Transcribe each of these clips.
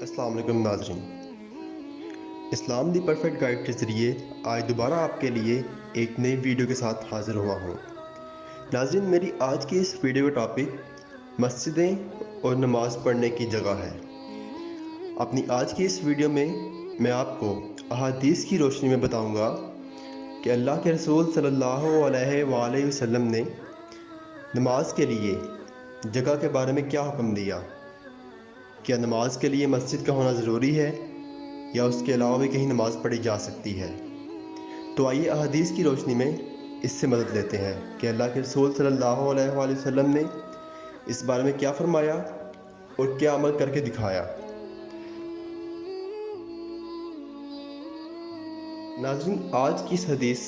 السلام علیکم ناظرین، اسلام دی پرفیکٹ گائیڈ کے ذریعے آج دوبارہ آپ کے لیے ایک نئی ویڈیو کے ساتھ حاضر ہوا ہوں۔ ناظرین، میری آج کی اس ویڈیو کا ٹاپک مسجدیں اور نماز پڑھنے کی جگہ ہے۔ اپنی آج کی اس ویڈیو میں آپ کو احادیث کی روشنی میں بتاؤں گا کہ اللہ کے رسول صلی اللہ علیہ وآلہ وسلم نے نماز کے لیے جگہ کے بارے میں کیا حکم دیا۔ کیا نماز کے لیے مسجد کا ہونا ضروری ہے یا اس کے علاوہ بھی کہیں نماز پڑھی جا سکتی ہے؟ تو آئیے احادیث کی روشنی میں اس سے مدد لیتے ہیں کہ اللہ کے رسول صلی اللہ علیہ وآلہ وسلم نے اس بارے میں کیا فرمایا اور کیا عمل کر کے دکھایا۔ ناظرین، آج کی اس حدیث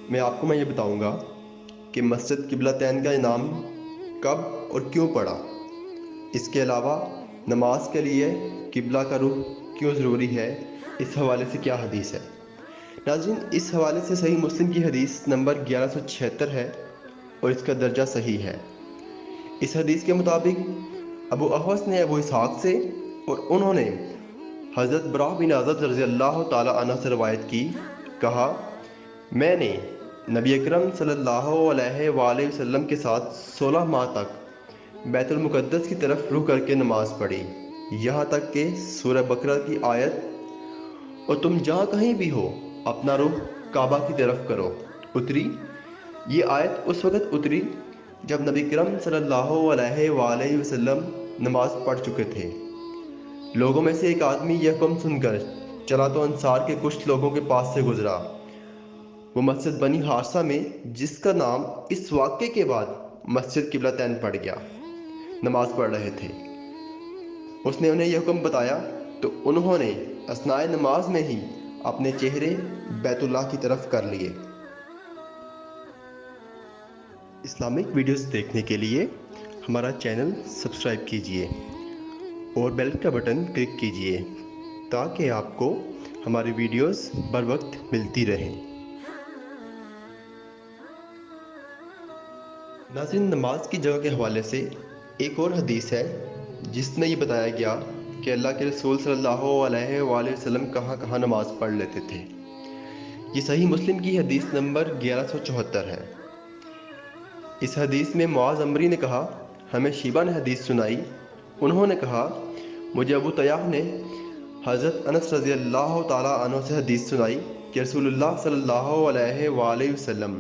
میں آپ کو یہ بتاؤں گا کہ مسجد قبلتین کا نام کب اور کیوں پڑا۔ اس کے علاوہ نماز کے لیے قبلہ کا رخ کیوں ضروری ہے، اس حوالے سے کیا حدیث ہے۔ ناظرین، اس حوالے سے صحیح مسلم کی حدیث نمبر 1176 ہے اور اس کا درجہ صحیح ہے۔ اس حدیث کے مطابق ابو احوص نے ابو اسحاق سے اور انہوں نے حضرت براہ بن عازب رضی اللہ تعالی عنہ سے روایت کی، کہا میں نے نبی اکرم صلی اللہ علیہ وآلہ وسلم کے ساتھ 16 ماہ تک بیت المقدس کی طرف رخ کر کے نماز پڑھی، یہاں تک کہ سورہ بقرہ کی آیت اور تم جہاں کہیں بھی ہو اپنا رخ کعبہ کی طرف کرو اتری۔ یہ آیت اس وقت اتری جب نبی کرم صلی اللہ علیہ وآلہ وسلم نماز پڑھ چکے تھے۔ لوگوں میں سے ایک آدمی یہ حکم سن کر چلا تو انصار کے کچھ لوگوں کے پاس سے گزرا۔ وہ مسجد بنی حارثہ میں، جس کا نام اس واقعے کے بعد مسجد قبلتین پڑ گیا، نماز پڑھ رہے تھے۔ اس نے انہیں یہ حکم بتایا تو انہوں نے اثناء نماز میں ہی اپنے چہرے بیت اللہ کی طرف کر لیے۔ اسلامک ویڈیوز دیکھنے کے لیے ہمارا چینل سبسکرائب کیجیے اور بیل کا بٹن کلک کیجیے تاکہ آپ کو ہماری ویڈیوز بر وقت ملتی رہیں۔ ناظرین، نماز کی جگہ کے حوالے سے ایک اور حدیث ہے جس میں یہ بتایا گیا کہ اللہ کے رسول صلی اللہ علیہ وآلہ وسلم کہاں کہاں نماز پڑھ لیتے تھے۔ یہ صحیح مسلم کی حدیث نمبر 1174 ہے۔ اس حدیث میں معاذ عمری نے کہا، ہمیں شیبہ نے حدیث سنائی، انہوں نے کہا مجھے ابو طیاح نے حضرت انس رضی اللہ تعالیٰ عنہ سے حدیث سنائی کہ رسول اللہ صلی اللہ علیہ وآلہ وسلم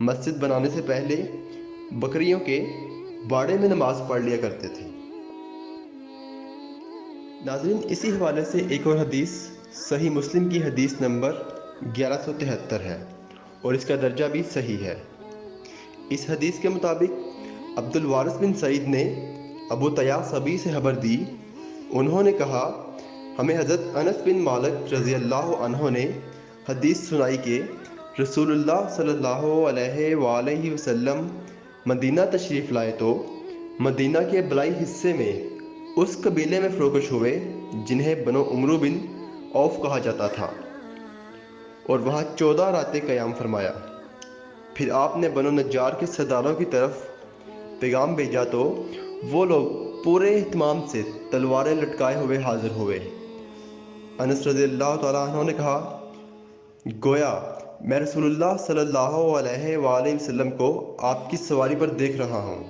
مسجد بنانے سے پہلے بکریوں کے باڑے میں نماز پڑھ لیا کرتے تھے۔ ناظرین، اسی حوالے سے ایک اور حدیث صحیح مسلم کی حدیث نمبر 1173 ہے اور اس کا درجہ بھی صحیح ہے۔ اس حدیث کے مطابق عبد الوارث بن سعید نے ابو طیاح صبی سے خبر دی، انہوں نے کہا ہمیں حضرت انس بن مالک رضی اللہ عنہ نے حدیث سنائی کہ رسول اللہ صلی اللہ علیہ وآلہ وسلم مدینہ تشریف لائے تو مدینہ کے بلائی حصے میں اس قبیلے میں فروکش ہوئے جنہیں بنو عمرو بن عوف کہا جاتا تھا، اور وہاں 14 راتیں قیام فرمایا۔ پھر آپ نے بنو نجار کے سرداروں کی طرف پیغام بھیجا تو وہ لوگ پورے اہتمام سے تلواریں لٹکائے ہوئے حاضر ہوئے۔ انس رضی اللہ تعالیٰ عنہ نے کہا گویا میں رسول اللہ صلی اللہ علیہ وآلہ وسلم کو آپ کی سواری پر دیکھ رہا ہوں،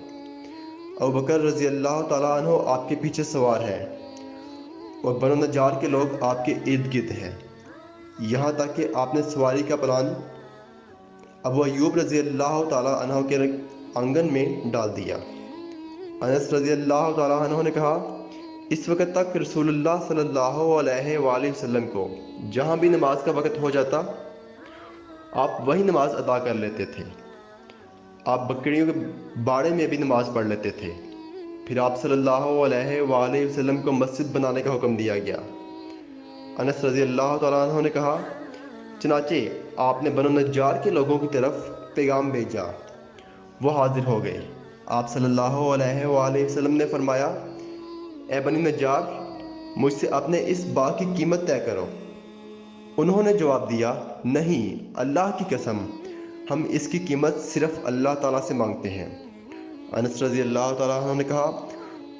ابو بکر رضی اللہ تعالیٰ عنہ آپ کے پیچھے سوار ہیں اور بنو نجار کے لوگ آپ کے ارد گرد ہیں، یہاں تک کہ آپ نے سواری کا پلان ابو ایوب رضی اللہ تعالیٰ عنہ کے آنگن میں ڈال دیا۔ انس رضی اللہ تعالیٰ عنہ نے کہا اس وقت تک رسول اللہ صلی اللہ علیہ وآلہ وسلم کو جہاں بھی نماز کا وقت ہو جاتا آپ وہی نماز ادا کر لیتے تھے۔ آپ بکریوں کے باڑے میں بھی نماز پڑھ لیتے تھے۔ پھر آپ صلی اللہ علیہ وآلہ وسلم کو مسجد بنانے کا حکم دیا گیا۔ انس رضی اللہ تعالیٰ عنہ نے کہا چنانچہ آپ نے بنو نجار کے لوگوں کی طرف پیغام بھیجا، وہ حاضر ہو گئے۔ آپ صلی اللہ علیہ وآلہ وسلم نے فرمایا اے بنی نجار، مجھ سے اپنے اس باغ کی قیمت طے کرو۔ انہوں نے جواب دیا نہیں، اللہ کی قسم ہم اس کی قیمت صرف اللہ تعالیٰ سے مانگتے ہیں۔ انس رضی اللہ تعالیٰ عنہ نے کہا